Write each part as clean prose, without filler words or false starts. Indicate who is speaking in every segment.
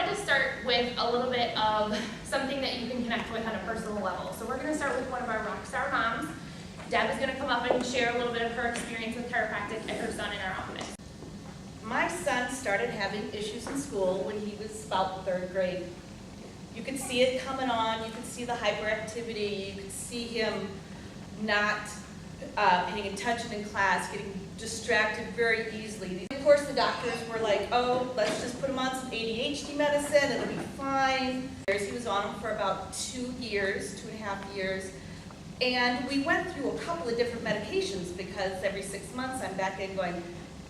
Speaker 1: wanted to start with a little bit of something that you can connect with on a personal level. So we're going to start with one of our rock star moms. Deb is going to come up and share a little bit of her experience with chiropractic and her son in our office.
Speaker 2: My son started having issues in school when he was about third grade. You could see it coming on, you could see the hyperactivity, you could see him not paying attention in class, getting distracted very easily. Of course, the doctors were like, oh, let's just put him on some ADHD medicine, it'll be fine. He was on them for about 2 years, 2.5 years. And we went through a couple of different medications because every 6 months I'm back in going,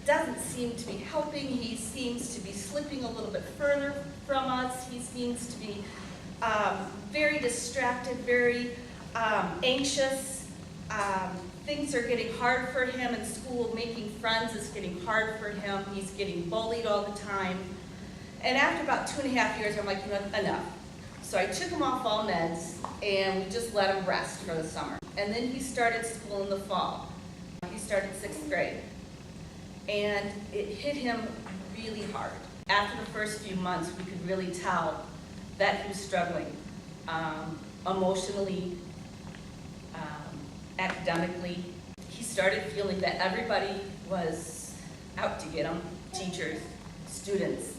Speaker 2: doesn't seem to be helping. He seems to be slipping a little bit further from us. He seems to be very distracted, very anxious. Things are getting hard for him in school. Making friends is getting hard for him. He's getting bullied all the time. And after about 2.5 years, I'm like, you know, enough. So I took him off all meds and we just let him rest for the summer. And then he started school in the fall. He started 6th grade. And it hit him really hard. After the first few months, we could really tell that he was struggling emotionally, academically. He started feeling that everybody was out to get him, teachers, students,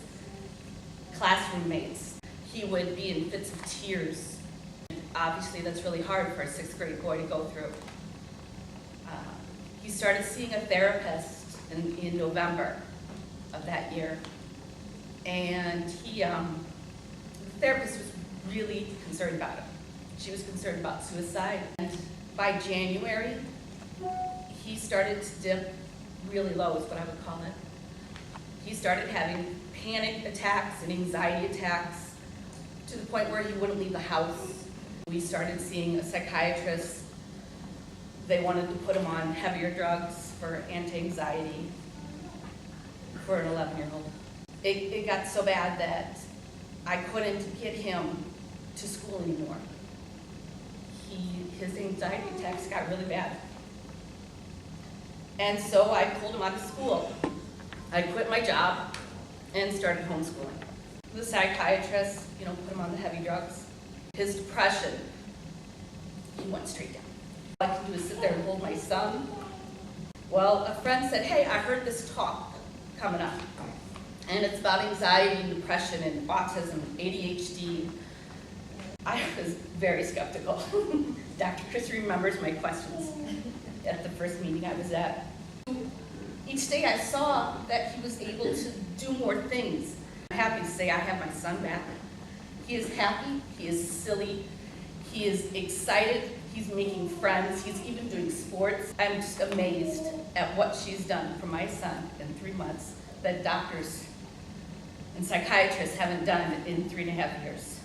Speaker 2: classroom mates. He would be in fits of tears. Obviously, that's really hard for a 6th grade boy to go through. He started seeing a therapist in November of that year. And the therapist was really concerned about him. She was concerned about suicide. And by January, he started to dip really low, is what I would call it. He started having panic attacks and anxiety attacks to the point where he wouldn't leave the house. We started seeing a psychiatrist. They wanted to put him on heavier drugs for anti-anxiety for an 11-year-old. It got so bad that I couldn't get him to school anymore. His anxiety attacks got really bad. And so I pulled him out of school. I quit my job and started homeschooling. The psychiatrist, put him on the heavy drugs. His depression, he went straight down. All I could do is sit there and hold my son. Well, a friend said, hey, I heard this talk coming up, and it's about anxiety and depression and autism and ADHD. I was very skeptical. Dr. Chris remembers my questions at the first meeting I was at. Each day I saw that he was able to do more things. I'm happy to say I have my son back. He is happy, he is silly, he is excited, he's making friends, he's even doing sports. I'm just amazed at what she's done for my son in 3 months that doctors and psychiatrists haven't done in 3.5 years.